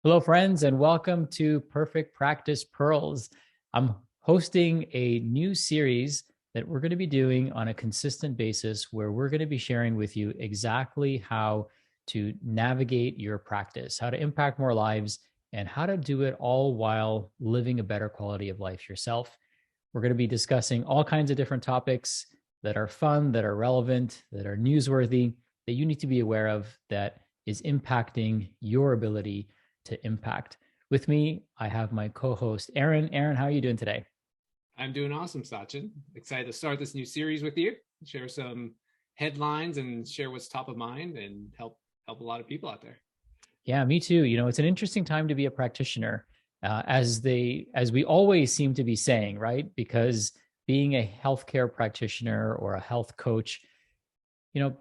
Hello, friends, and welcome to Perfect Practice Pearls. I'm hosting a new series that we're going to be doing on a consistent basis where we're going to be sharing with you exactly how to navigate your practice, how to impact more lives, and how to do it all while living a better quality of life yourself. We're going to be discussing all kinds of different topics that are fun, that are relevant, that are newsworthy, that you need to be aware of, that is impacting your ability to impact. With me, I have my co-host, Aron. Aron, how are you doing today? I'm doing awesome, Sachin. Excited to start this new series with you, share some headlines and share what's top of mind and help a lot of people out there. Yeah, me too. It's an interesting time to be a practitioner, as we always seem to be saying, right? Because being a healthcare practitioner or a health coach,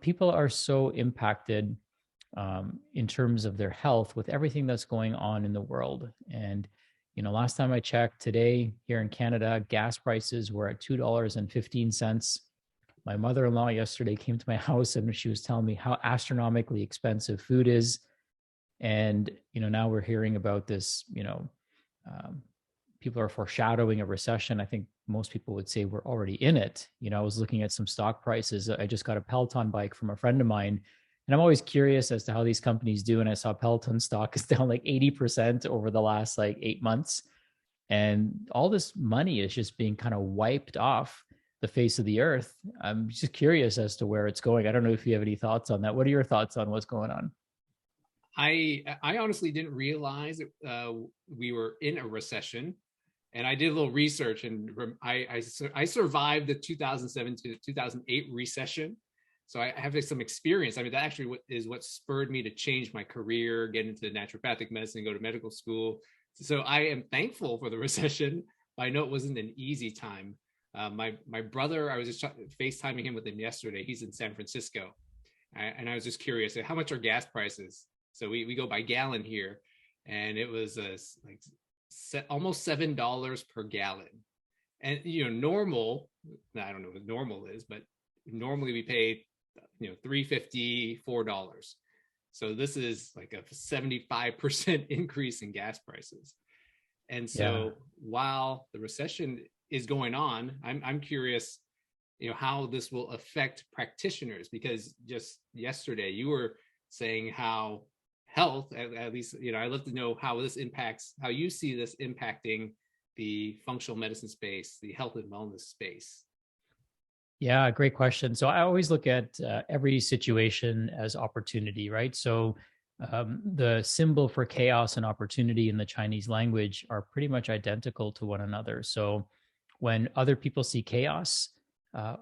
people are so impacted in terms of their health with everything that's going on in the world. And last time I checked, today here in Canada, gas prices were at $2.15. My mother-in-law yesterday came to my house and she was telling me how astronomically expensive food is. And now we're hearing about this. Um, People are foreshadowing a recession. I think most people would say we're already in it. I was looking at some stock prices. I just got a Peloton bike from a friend of mine, and I'm always curious as to how these companies do. And I saw Peloton stock is down like 80% over the last like 8 months. And all this money is just being kind of wiped off the face of the earth. I'm just curious as to where it's going. I don't know if you have any thoughts on that. What are your thoughts on what's going on? I honestly didn't realize we were in a recession, and I did a little research, and I survived the 2007 to 2008 recession, so I have some experience. I mean, that actually is what spurred me to change my career, get into naturopathic medicine, go to medical school. So I am thankful for the recession, but I know it wasn't an easy time. My brother, I was just FaceTiming him with him yesterday. He's in San Francisco, and I was just curious, how much are gas prices? So we go by gallon here, and it was like almost $7 per gallon. And normal, I don't know what normal is, but normally we pay $3.50, $4. So this is like a 75% increase in gas prices. And Yeah. so while the recession is going on, I'm curious, how this will affect practitioners, because just yesterday you were saying how health, at least, I'd love to know how you see this impacting the functional medicine space, the health and wellness space. Yeah, great question. So I always look at every situation as opportunity, right? So the symbol for chaos and opportunity in the Chinese language are pretty much identical to one another. So when other people see chaos,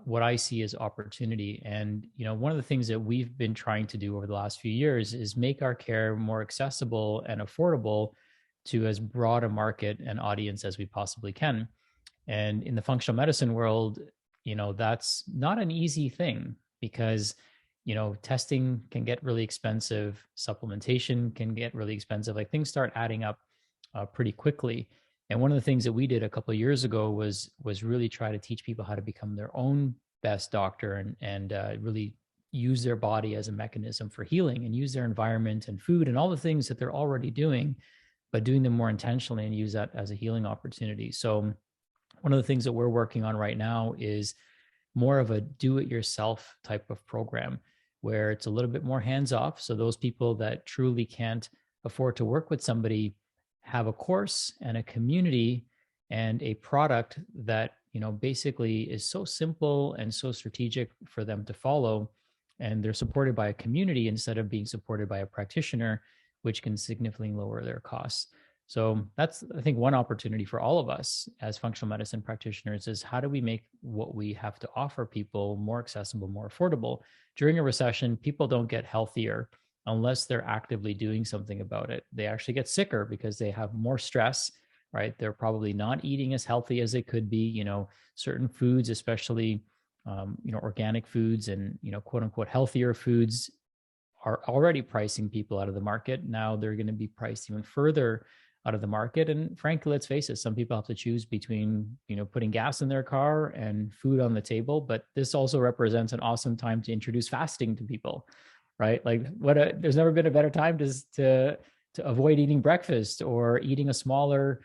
what I see is opportunity. And one of the things that we've been trying to do over the last few years is make our care more accessible and affordable to as broad a market and audience as we possibly can. And in the functional medicine world, that's not an easy thing because, testing can get really expensive, supplementation can get really expensive. Like things start adding up pretty quickly. And one of the things that we did a couple of years ago was really try to teach people how to become their own best doctor and really use their body as a mechanism for healing and use their environment and food and all the things that they're already doing, but doing them more intentionally and use that as a healing opportunity. So one of the things that we're working on right now is more of a do-it-yourself type of program where it's a little bit more hands-off. So those people that truly can't afford to work with somebody have a course and a community and a product that basically is so simple and so strategic for them to follow, and they're supported by a community instead of being supported by a practitioner, which can significantly lower their costs. So that's, I think, one opportunity for all of us as functional medicine practitioners is how do we make what we have to offer people more accessible, more affordable? During a recession, people don't get healthier unless they're actively doing something about it. They actually get sicker because they have more stress, right? They're probably not eating as healthy as they could be. Certain foods, especially, organic foods and, quote unquote, healthier foods are already pricing people out of the market. Now they're going to be priced even further out of the market. And frankly, let's face it, some people have to choose between, putting gas in their car and food on the table. But this also represents an awesome time to introduce fasting to people, right? Like there's never been a better time to to avoid eating breakfast or eating a smaller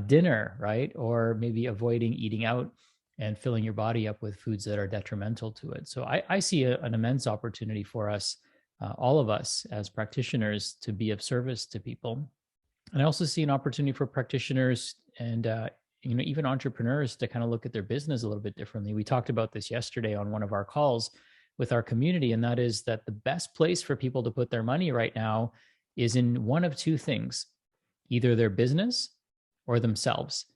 dinner, right? Or maybe avoiding eating out and filling your body up with foods that are detrimental to it. So I see an immense opportunity for us, all of us as practitioners, to be of service to people. And I also see an opportunity for practitioners and even entrepreneurs to kind of look at their business a little bit differently. We talked about this yesterday on one of our calls with our community, and that is that the best place for people to put their money right now is in one of two things: either their business or themselves.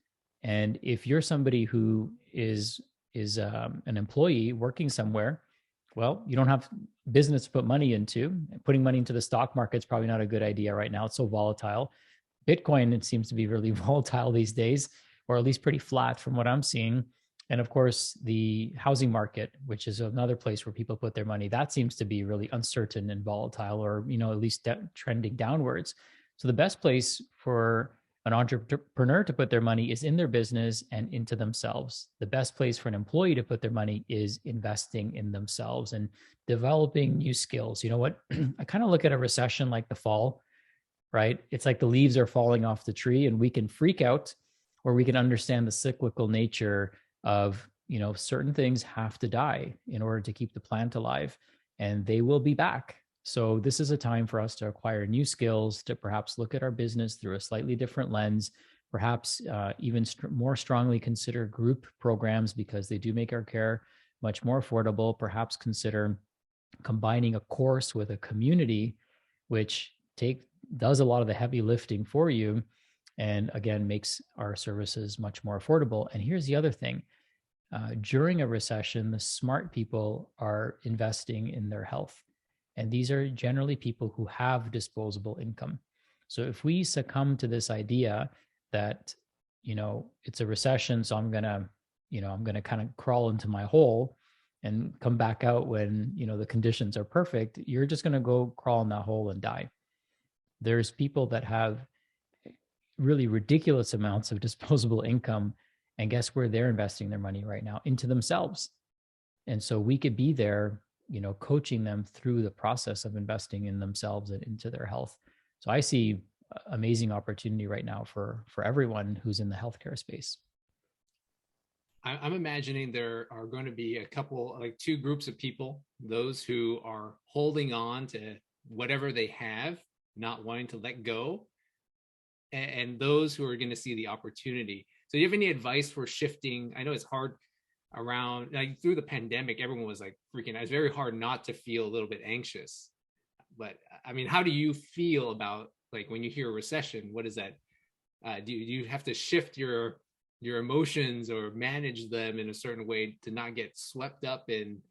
And if you're somebody who is an employee working somewhere, well, you don't have business to put money into. Putting money into the stock market is probably not a good idea right now. It's so volatile. Bitcoin, it seems to be really volatile these days, or at least pretty flat from what I'm seeing. And of course, the housing market, which is another place where people put their money, that seems to be really uncertain and volatile, or at least trending downwards. So the best place for an entrepreneur to put their money is in their business and into themselves. The best place for an employee to put their money is investing in themselves and developing new skills. You know what? I kind of look at a recession like the fall, right? It's like the leaves are falling off the tree and we can freak out, or we can understand the cyclical nature of, certain things have to die in order to keep the plant alive, and they will be back. So this is a time for us to acquire new skills, to perhaps look at our business through a slightly different lens, perhaps even more strongly consider group programs because they do make our care much more affordable. Perhaps consider combining a course with a community, which does a lot of the heavy lifting for you, and again makes our services much more affordable. And here's the other thing: during a recession, the smart people are investing in their health, and these are generally people who have disposable income. So if we succumb to this idea that it's a recession, so I'm gonna kind of crawl into my hole and come back out when the conditions are perfect, you're just going to go crawl in that hole and die. There's people that have really ridiculous amounts of disposable income, and guess where they're investing their money right now? Into themselves. And so we could be there, coaching them through the process of investing in themselves and into their health. So I see amazing opportunity right now for everyone who's in the healthcare space. I'm imagining there are going to be a couple, like two groups of people: those who are holding on to whatever they have, not wanting to let go, and those who are going to see the opportunity. So do you have any advice for shifting? I know it's hard around, like through the pandemic, everyone was like freaking out. It's very hard not to feel a little bit anxious. But I mean, how do you feel about, like, when you hear a recession? What is that? Do you have to shift your emotions or manage them in a certain way to not get swept up in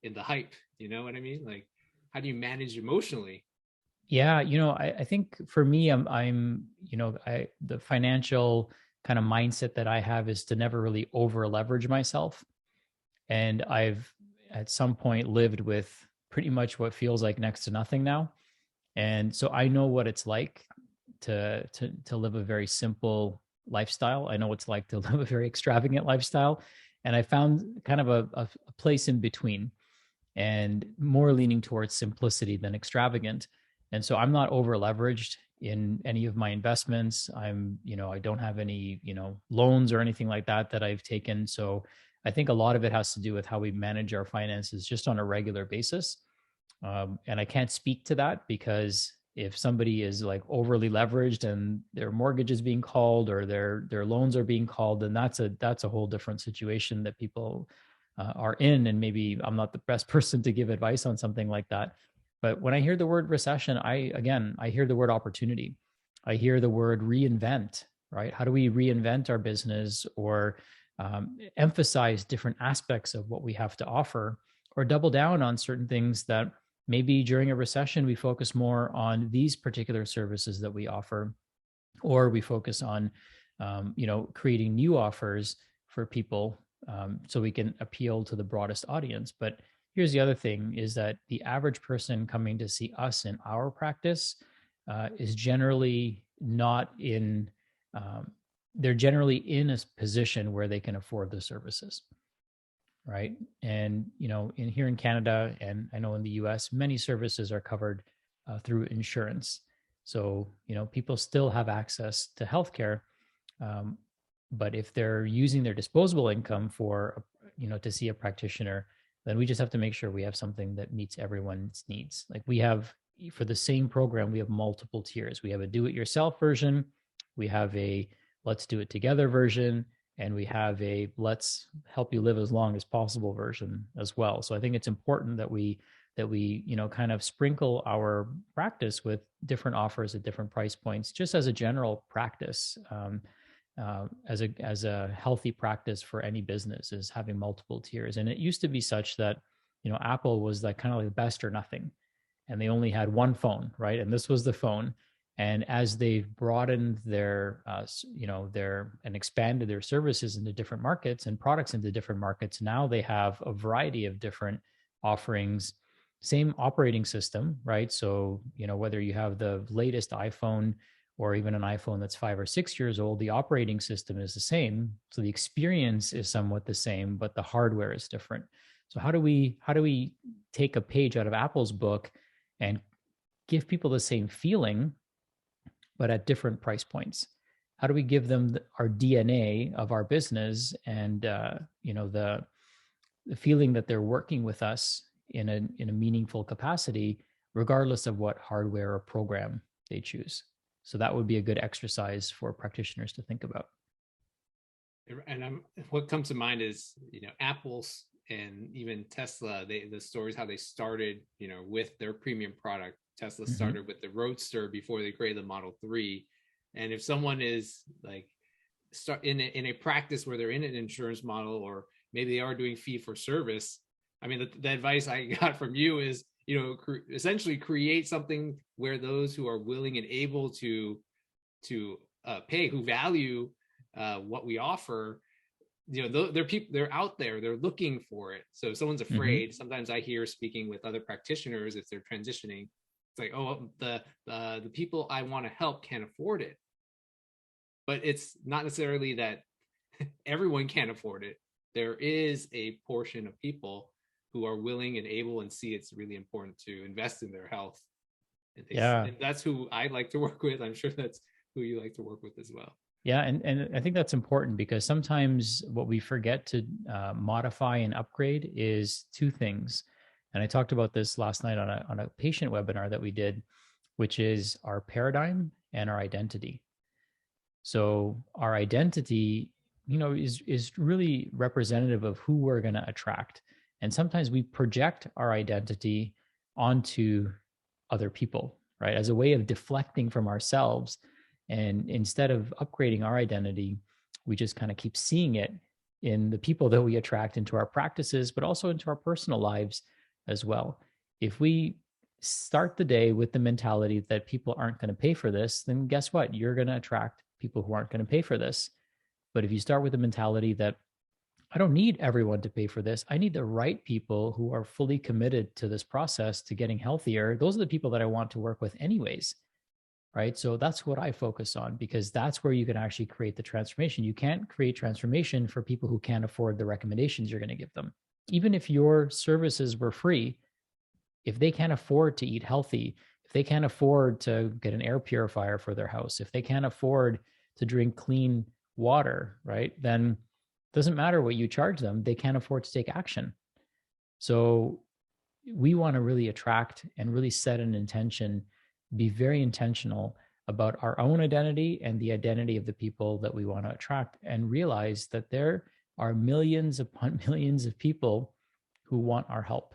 the hype? You know what I mean? Like, how do you manage emotionally? Yeah, I think for me, the financial kind of mindset that I have is to never really over leverage myself. And I've at some point lived with pretty much what feels like next to nothing now. And so I know what it's like to live a very simple lifestyle. I know what it's like to live a very extravagant lifestyle. And I found kind of a place in between, and more leaning towards simplicity than extravagant. And so I'm not over leveraged in any of my investments. I don't have any, loans or anything like that I've taken. So I think a lot of it has to do with how we manage our finances just on a regular basis. And I can't speak to that, because if somebody is like overly leveraged and their mortgage is being called or their loans are being called, then that's a whole different situation that people are in. And maybe I'm not the best person to give advice on something like that. But when I hear the word recession, I hear the word opportunity. I hear the word reinvent, right? How do we reinvent our business, or emphasize different aspects of what we have to offer, or double down on certain things that maybe during a recession we focus more on these particular services that we offer, or we focus on creating new offers for people, so we can appeal to the broadest audience. But here's the other thing, is that the average person coming to see us in our practice is generally not in, they're generally in a position where they can afford the services, right? And, in here in Canada, and I know in the US, many services are covered through insurance. So, people still have access to healthcare. Um, but if they're using their disposable income for, to see a practitioner, then we just have to make sure we have something that meets everyone's needs. Like we have, for the same program, we have multiple tiers. We have a do-it-yourself version, we have a let's do it together version, and we have a let's help you live as long as possible version as well. So I think it's important that we kind of sprinkle our practice with different offers at different price points, just as a general practice. As a healthy practice for any business is having multiple tiers. And it used to be such that Apple was like kind of like best or nothing, and they only had one phone, right? And this was the phone. And as they've broadened their and expanded their services into different markets and products into different markets, now they have a variety of different offerings, same operating system, right? So whether you have the latest iPhone or even an iPhone that's 5 or 6 years old, the operating system is the same. So the experience is somewhat the same, but the hardware is different. So how do we take a page out of Apple's book and give people the same feeling, but at different price points? How do we give them our DNA of our business and the feeling that they're working with us in a meaningful capacity, regardless of what hardware or program they choose? So that would be a good exercise for practitioners to think about. And what comes to mind is, Apple's and even Tesla, the stories how they started, with their premium product. Tesla started with the Roadster before they created the Model 3. And if someone is like start in a practice where they're in an insurance model, or maybe they are doing fee for service, I mean, the advice I got from you is, essentially create something where those who are willing and able to pay, who value what we offer, they're people, they're out there, they're looking for it. So if someone's afraid, sometimes I hear speaking with other practitioners, if they're transitioning, it's like, oh, the people I want to help can't afford it. But it's not necessarily that everyone can't afford it. There is a portion of people who are willing and able and see it's really important to invest in their health. And that's who I like to work with. I'm sure that's who you like to work with as well. Yeah, and I think that's important because sometimes what we forget to modify and upgrade is two things. And I talked about this last night on a patient webinar that we did, which is our paradigm and our identity. So our identity, is really representative of who we're going to attract. And sometimes we project our identity onto other people, right? As a way of deflecting from ourselves. And instead of upgrading our identity, we just kind of keep seeing it in the people that we attract into our practices, but also into our personal lives as well. If we start the day with the mentality that people aren't going to pay for this, then guess what? You're going to attract people who aren't going to pay for this. But if you start with the mentality that I don't need everyone to pay for this, I need the right people who are fully committed to this process, to getting healthier. Those are the people that I want to work with anyways, right? So that's what I focus on, because that's where you can actually create the transformation. You can't create transformation for people who can't afford the recommendations you're going to give them. Even if your services were free, if they can't afford to eat healthy, if they can't afford to get an air purifier for their house, if they can't afford to drink clean water, right, then it doesn't matter what you charge them, they can't afford to take action. So we want to really attract and really set an intention, be very intentional about our own identity and the identity of the people that we want to attract, and realize that there are millions upon millions of people who want our help.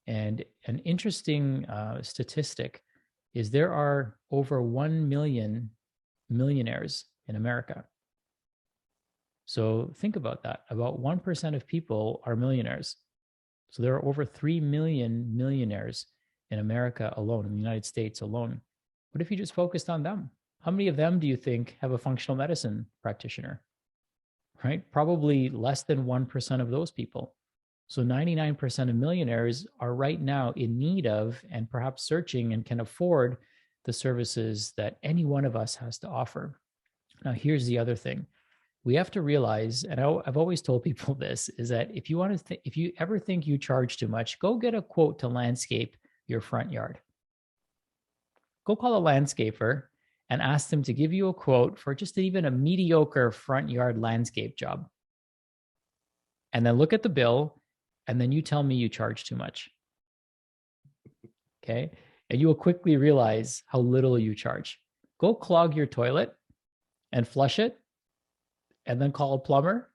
And an interesting statistic is there are over 1 million millionaires in America. So think about that. About 1% of people are millionaires. So there are over 3 million millionaires in America alone, in the United States alone. What if you just focused on them? How many of them do you think have a functional medicine practitioner? Right? Probably less than 1% of those people. So 99% of millionaires are right now in need of and perhaps searching and can afford the services that any one of us has to offer. Now, here's the other thing. We have to realize, and I've always told people this, is that if you want to, if you ever think you charge too much, go get a quote to landscape your front yard. Go call a landscaper and ask them to give you a quote for just even a mediocre front yard landscape job. And then look at the bill, and then you tell me you charge too much. Okay. And you will quickly realize how little you charge. Go clog your toilet and flush it, and then call a plumber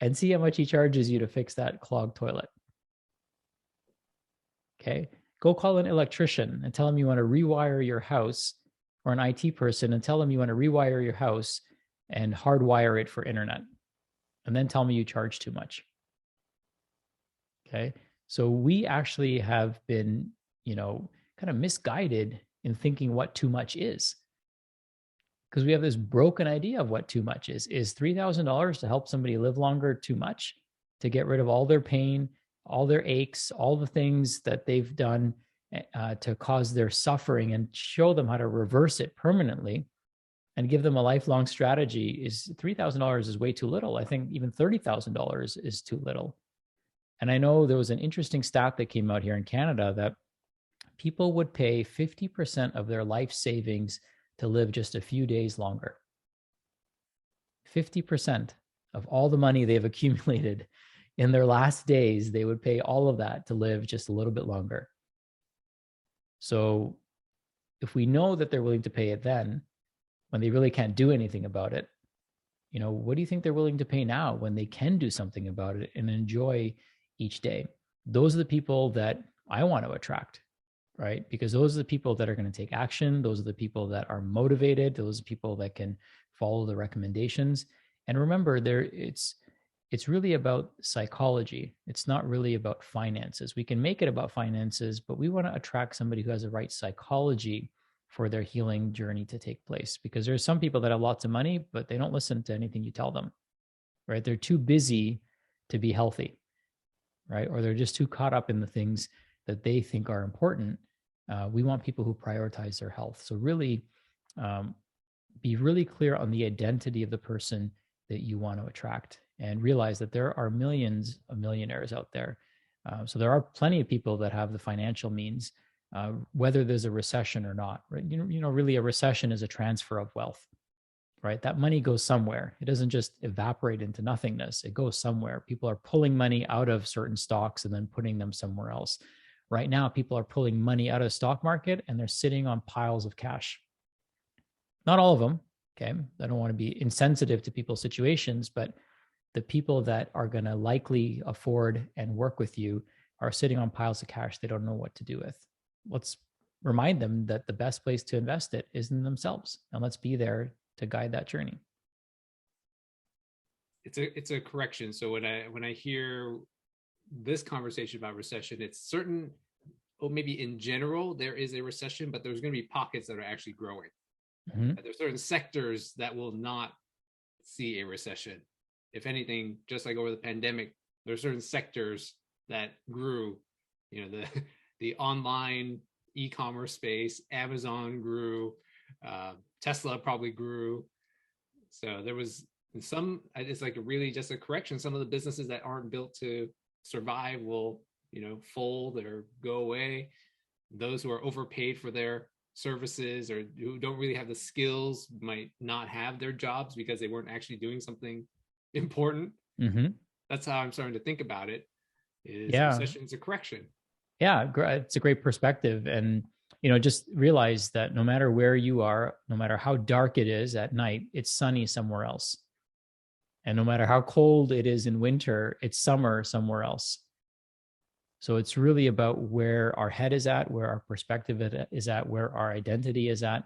and see how much he charges you to fix that clogged toilet. Okay. Go call an electrician and tell him you want to rewire your house, or an IT person and tell them you want to rewire your house and hardwire it for internet. And then tell me you charge too much. Okay. So we actually have been, kind of misguided in thinking what too much is, because we have this broken idea of what too much is. Is $3,000 to help somebody live longer too much? To get rid of all their pain, all their aches, all the things that they've done to cause their suffering, and show them how to reverse it permanently and give them a lifelong strategy? Is $3,000 is way too little. I think even $30,000 is too little. And I know there was an interesting stat that came out here in Canada that people would pay 50% of their life savings to live just a few days longer. 50% of all the money they've accumulated in their last days, they would pay all of that to live just a little bit longer. So if we know that they're willing to pay it then, when they really can't do anything about it, what do you think they're willing to pay now when they can do something about it and enjoy each day? Those are the people that I want to attract, right? Because those are the people that are going to take action. Those are the people that are motivated. Those are people that can follow the recommendations. And remember, it's really about psychology. It's not really about finances. We can make it about finances, but we want to attract somebody who has the right psychology for their healing journey to take place. Because there's some people that have lots of money, but they don't listen to anything you tell them, right? They're too busy to be healthy, right? Or they're just too caught up in the things that they think are important. We want people who prioritize their health. So really be really clear on the identity of the person that you want to attract, and realize that there are millions of millionaires out there. So there are plenty of people that have the financial means, whether there's a recession or not, right? Really a recession is a transfer of wealth, right? That money goes somewhere. It doesn't just evaporate into nothingness. It goes somewhere. People are pulling money out of certain stocks and then putting them somewhere else. Right now, people are pulling money out of the stock market and they're sitting on piles of cash. Not all of them, okay? I don't want to be insensitive to people's situations, but the people that are going to likely afford and work with you are sitting on piles of cash they don't know what to do with. Let's remind them that the best place to invest it is in themselves, and let's be there to guide that journey. It's a correction. So when I hear this conversation about recession, it's certain, maybe in general there is a recession, but there's going to be pockets that are actually growing. Mm-hmm. There's certain sectors that will not see a recession. If anything, just like over the pandemic, there are certain sectors that grew. The online e-commerce space, Amazon grew, Tesla probably grew. So there was some, it's like really just a correction. Some of the businesses that aren't built to survive will, fold or go away. Those who are overpaid for their services or who don't really have the skills might not have their jobs because they weren't actually doing something important. Mm-hmm. That's how I'm starting to think about it. Recession is a correction. Yeah, it's a great perspective. And, just realize that no matter where you are, no matter how dark it is at night, it's sunny somewhere else. And no matter how cold it is in winter, it's summer somewhere else. So it's really about where our head is at, where our perspective is at, where our identity is at.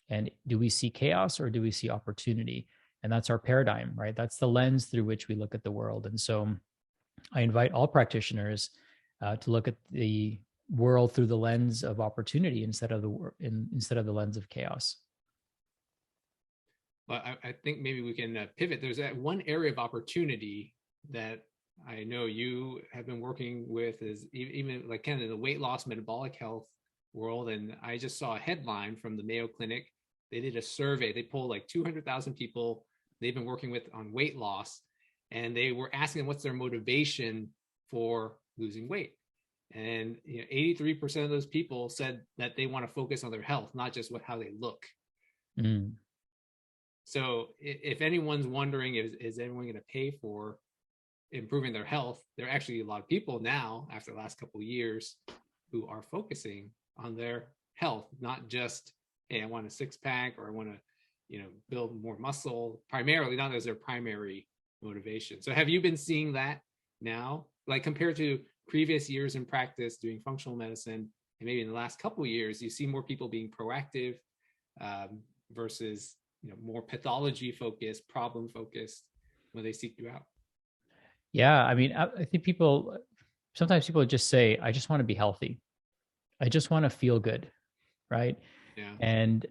And do we see chaos or do we see opportunity? And that's our paradigm, right? That's the lens through which we look at the world. And so I invite all practitioners to look at the world through the lens of opportunity instead of the lens of chaos. Well, I think maybe we can pivot. There's that one area of opportunity that I know you have been working with, is even like kind of the weight loss, metabolic health world. And I just saw a headline from the Mayo Clinic. They did a survey. They polled like 200,000 people they've been working with on weight loss. And they were asking them what's their motivation for losing weight. And 83% of those people said that they want to focus on their health, not just how they look. Mm. So if anyone's wondering, is anyone going to pay for improving their health, there are actually a lot of people now, after the last couple of years, who are focusing on their health, not just, hey, I want a six pack, or I want to, build more muscle, primarily, not as their primary motivation. So have you been seeing that now, like compared to previous years in practice doing functional medicine, and maybe in the last couple of years, you see more people being proactive, versus more pathology focused, problem focused when they seek you out? Yeah, I mean, I think sometimes people just say, I just want to be healthy. I just want to feel good, right? Yeah. And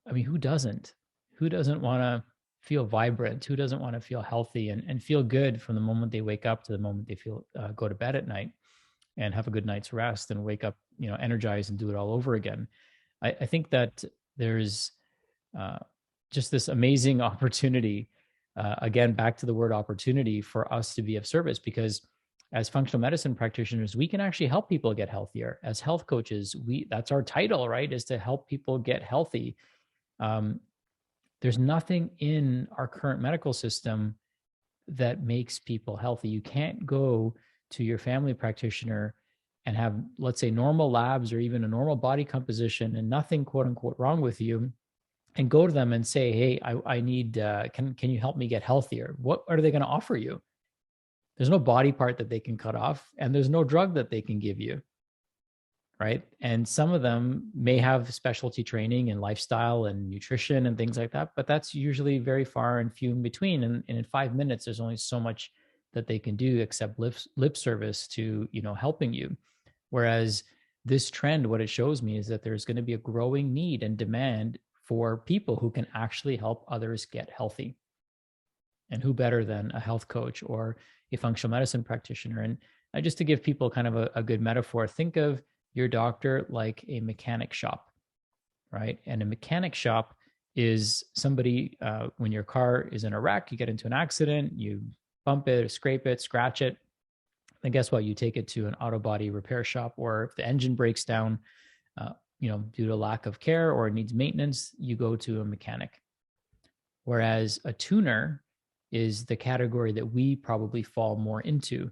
I mean, who doesn't? Who doesn't want to feel vibrant? Who doesn't want to feel healthy and feel good from the moment they wake up to the moment they feel go to bed at night and have a good night's rest and wake up, energized and do it all over again? I think that there's uh, just this amazing opportunity. Again, back to the word opportunity for us to be of service, because as functional medicine practitioners, we can actually help people get healthier. As health coaches, that's our title, right? Is to help people get healthy. Um, there's nothing in our current medical system that makes people healthy. You can't go to your family practitioner and have, let's say, normal labs or even a normal body composition and nothing, quote unquote, wrong with you, and go to them and say, "Hey, I need, can you help me get healthier?" What are they going to offer you? There's no body part that they can cut off, and there's no drug that they can give you, right? And some of them may have specialty training in lifestyle and nutrition and things like that, but that's usually very far and few in between. And in 5 minutes, there's only so much that they can do except lip service to, helping you. Whereas this trend, what it shows me is that there's going to be a growing need and demand for people who can actually help others get healthy. And who better than a health coach or a functional medicine practitioner? And just to give people kind of a good metaphor, think of your doctor like a mechanic shop, right? And a mechanic shop is somebody, when your car is in a wreck, you get into an accident, you bump it, scrape it, scratch it. And guess what? You take it to an auto body repair shop, or if the engine breaks down, due to lack of care or it needs maintenance, you go to a mechanic. Whereas a tuner is the category that we probably fall more into.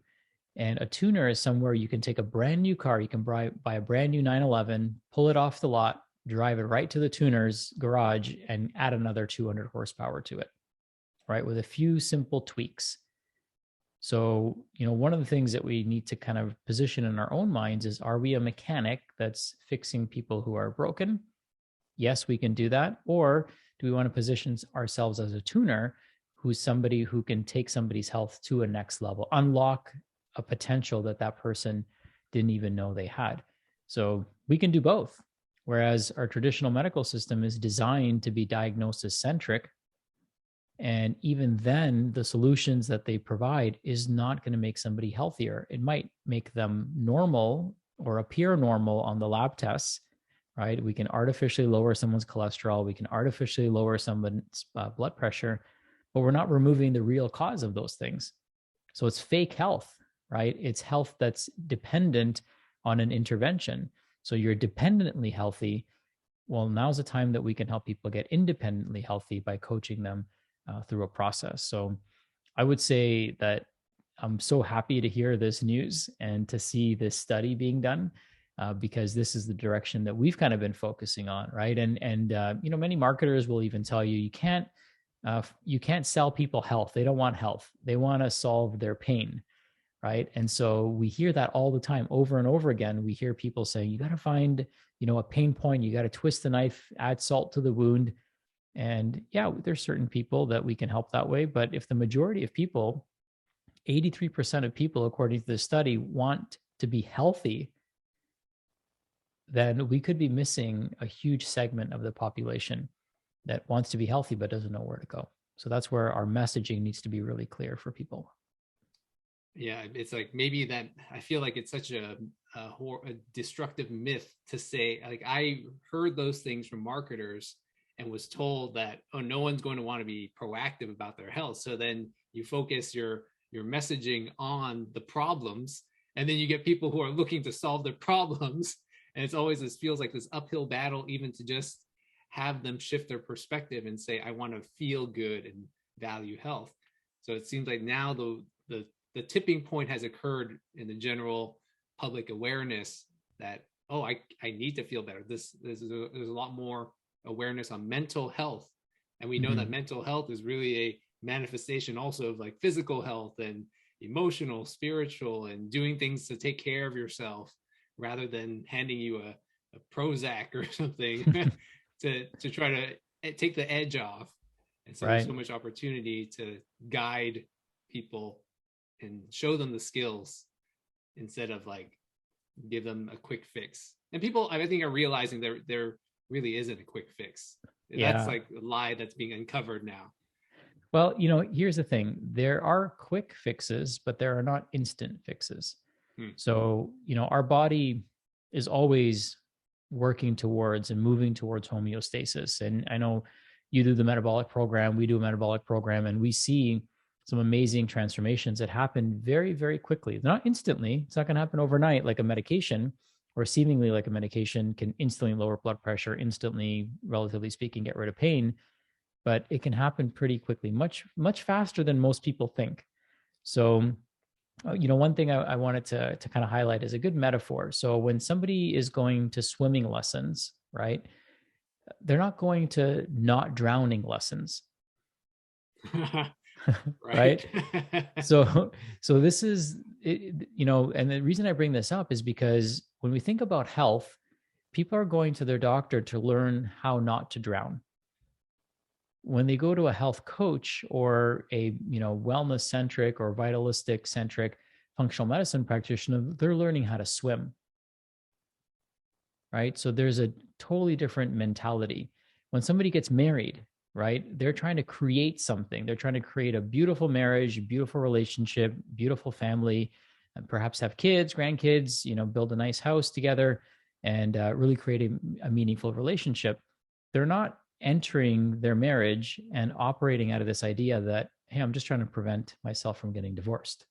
And a tuner is somewhere you can take a brand new car, you can buy a brand new 911, pull it off the lot, drive it right to the tuner's garage, and add another 200 horsepower to it, right? With a few simple tweaks. So, one of the things that we need to kind of position in our own minds is, are we a mechanic that's fixing people who are broken? Yes, we can do that. Or do we want to position ourselves as a tuner, who's somebody who can take somebody's health to a next level, unlock a potential that person didn't even know they had? So we can do both. Whereas our traditional medical system is designed to be diagnosis centric. And even then, the solutions that they provide is not going to make somebody healthier. It might make them normal or appear normal on the lab tests, right? We can artificially lower someone's cholesterol. We can artificially lower someone's blood pressure, but we're not removing the real cause of those things. So it's fake health, right? It's health that's dependent on an intervention. So you're dependently healthy. Well, now's the time that we can help people get independently healthy by coaching them through a process. So I would say that I'm so happy to hear this news and to see this study being done, because this is the direction that we've kind of been focusing on, right? And many marketers will even tell you you can't sell people health. They don't want health. They want to solve their pain, right? And so we hear that all the time, over and over again. We hear people saying, you got to find a pain point. You got to twist the knife, add salt to the wound. And yeah, there's certain people that we can help that way. But if the majority of people, 83% of people, according to the study, want to be healthy, then we could be missing a huge segment of the population that wants to be healthy but doesn't know where to go. So that's where our messaging needs to be really clear for people. Yeah, it's like, maybe that, I feel like it's such a destructive myth to say, like, I heard those things from marketers and was told that, oh, no one's going to want to be proactive about their health. So then you focus your messaging on the problems, And then you get people who are looking to solve their problems. And it's always this feels like this uphill battle, even to just have them shift their perspective and say, I want to feel good and value health. So it seems like now the tipping point has occurred in the general public awareness that, oh, I need to feel better. There's a lot more awareness on mental health. And we know that mental health is really a manifestation also of like physical health and emotional, spiritual, and doing things to take care of yourself rather than handing you a Prozac or something to try to take the edge off. And so there's so much opportunity to guide people and show them the skills instead of like give them a quick fix. And people, I think, are realizing there really isn't a quick fix. That's like a lie that's being uncovered now. Well, here's the thing. There are quick fixes, but there are not instant fixes. So, our body is always working towards and moving towards homeostasis. And I know you do the metabolic program, we do a metabolic program, and we see some amazing transformations that happen very, very quickly. Not instantly. It's not going to happen overnight like a medication, or seemingly like a medication can instantly lower blood pressure, instantly, relatively speaking, get rid of pain. But it can happen pretty quickly, much, much faster than most people think. So, one thing I wanted to kind of highlight is a good metaphor. So when somebody is going to swimming lessons, right, they're not going to not drowning lessons. Right. So this is, and the reason I bring this up is because when we think about health, people are going to their doctor to learn how not to drown. When they go to a health coach or a, wellness centric or vitalistic centric functional medicine practitioner, they're learning how to swim. Right. So there's a totally different mentality. When somebody gets married, right, they're trying to create something. They're trying to create a beautiful marriage, a beautiful relationship, beautiful family, and perhaps have kids, grandkids, build a nice house together and really create a meaningful relationship. They're not entering their marriage and operating out of this idea that, hey, I'm just trying to prevent myself from getting divorced,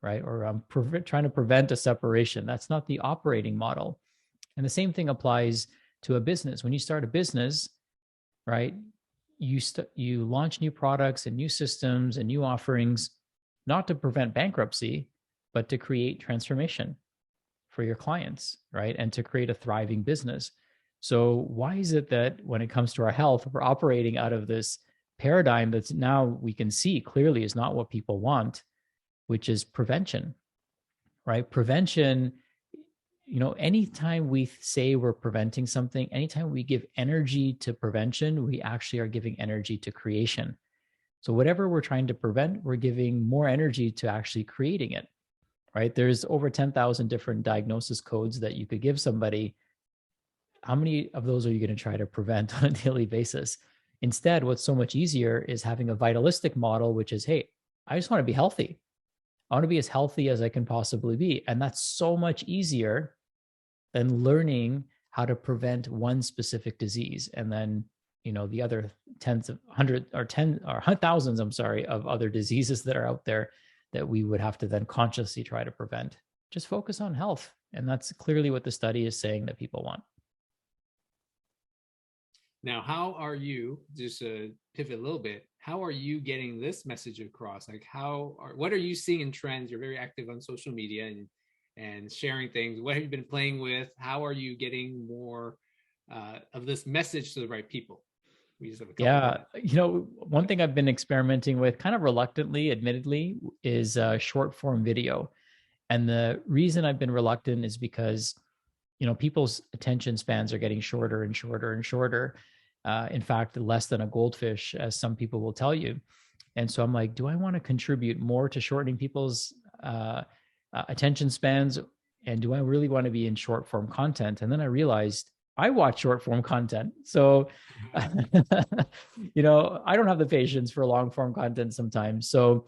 right? Or I'm trying to prevent a separation. That's not the operating model. And the same thing applies to a business. When you start a business, right, you launch new products and new systems and new offerings, not to prevent bankruptcy, but to create transformation for your clients, right? And to create a thriving business. So why is it that when it comes to our health, we're operating out of this paradigm that's now we can see clearly is not what people want, which is prevention, right? Prevention, anytime we say we're preventing something, anytime we give energy to prevention, we actually are giving energy to creation. So whatever we're trying to prevent, we're giving more energy to actually creating it, right? There's over 10,000 different diagnosis codes that you could give somebody. How many of those are you going to try to prevent on a daily basis? Instead, what's so much easier is having a vitalistic model, which is, hey, I just want to be healthy. I want to be as healthy as I can possibly be. And that's so much easier than learning how to prevent one specific disease. And then, the other tens of hundred or ten or thousands, of other diseases that are out there that we would have to then consciously try to prevent. Just focus on health. And that's clearly what the study is saying that people want. Now, how are you, just to pivot a little bit, how are you getting this message across? Like what are you seeing in trends? You're very active on social media and sharing things. What have you been playing with? How are you getting more of this message to the right people? We just have a couple one thing I've been experimenting with kind of reluctantly, admittedly, is short form video. And the reason I've been reluctant is because people's attention spans are getting shorter and shorter and shorter. In fact, less than a goldfish, as some people will tell you. And so I'm like, do I want to contribute more to shortening people's attention spans? And do I really want to be in short form content? And then I realized I watch short form content. So, I don't have the patience for long form content sometimes. So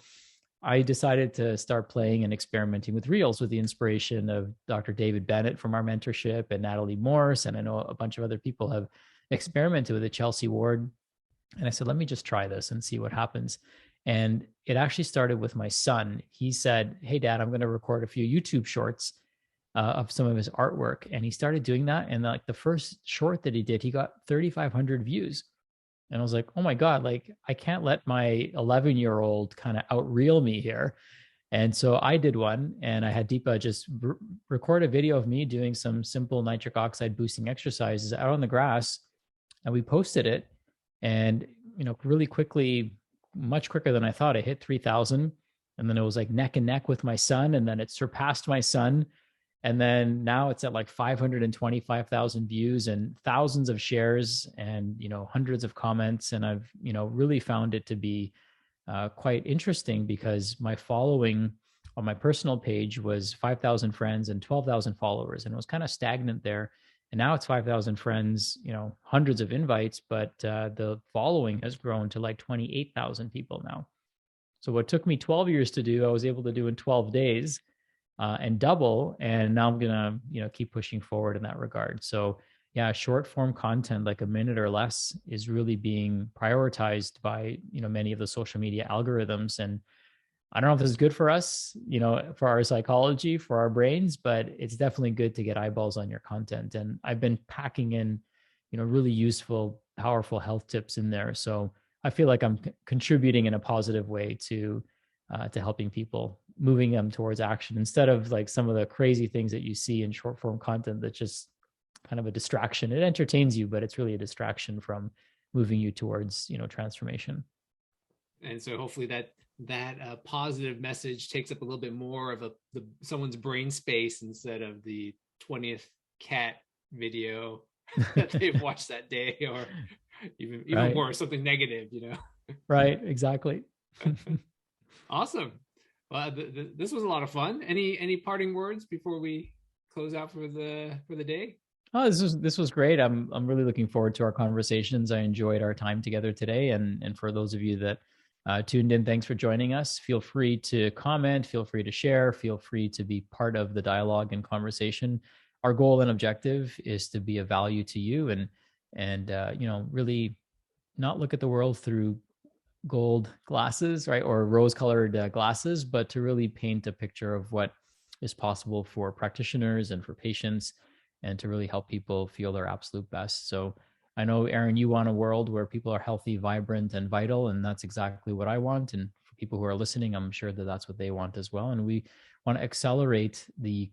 I decided to start playing and experimenting with reels with the inspiration of Dr. David Bennett from our mentorship and Natalie Morse. And I know a bunch of other people have experimented with it, Chelsea Ward. And I said, let me just try this and see what happens. And it actually started with my son. He said, "Hey, Dad, I'm going to record a few YouTube shorts of some of his artwork." And he started doing that. And like the first short that he did, he got 3,500 views. And I was like, oh my God, like I can't let my 11-year-old kind of outreel me here. And so I did one, and I had Deepa just record a video of me doing some simple nitric oxide boosting exercises out on the grass. And we posted it. And, really quickly, much quicker than I thought, it hit 3,000. And then it was like neck and neck with my son. And then it surpassed my son. And then now it's at like 525,000 views and thousands of shares and, hundreds of comments. And I've, really found it to be quite interesting because my following on my personal page was 5,000 friends and 12,000 followers. And it was kind of stagnant there. And now it's 5,000 friends, hundreds of invites, but the following has grown to like 28,000 people now. So what took me 12 years to do, I was able to do in 12 days and double. And now I'm gonna, keep pushing forward in that regard. So yeah, short form content like a minute or less is really being prioritized by, many of the social media algorithms. And I don't know if this is good for us, for our psychology, for our brains, but it's definitely good to get eyeballs on your content. And I've been packing in, really useful, powerful health tips in there. So I feel like I'm contributing in a positive way to helping people, moving them towards action instead of like some of the crazy things that you see in short form content that's just kind of a distraction. It entertains you, but it's really a distraction from moving you towards, transformation. And so hopefully that positive message takes up a little bit more of someone's brain space instead of the 20th cat video that they've watched that day, or even Right. more something negative, Right. Exactly. Awesome. Well, this was a lot of fun. Any parting words before we close out for the day? Oh, this was great. I'm really looking forward to our conversations. I enjoyed our time together today, and for those of you that tuned in, thanks for joining us. Feel free to comment. Feel free to share. Feel free to be part of the dialogue and conversation. Our goal and objective is to be of value to you, and really not look at the world through gold glasses, right, or rose-colored glasses, but to really paint a picture of what is possible for practitioners and for patients, and to really help people feel their absolute best. So I know, Aron, you want a world where people are healthy, vibrant, and vital, and that's exactly what I want. And for people who are listening, I'm sure that that's what they want as well. And we want to accelerate the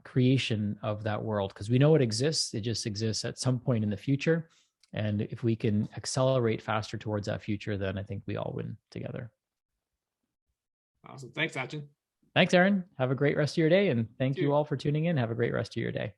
creation of that world because we know it exists. It just exists at some point in the future. And if we can accelerate faster towards that future, then I think we all win together. Awesome. Thanks, Achin. Thanks, Aron. Have a great rest of your day. And thank You you too. all for tuning in. Have a great rest of your day.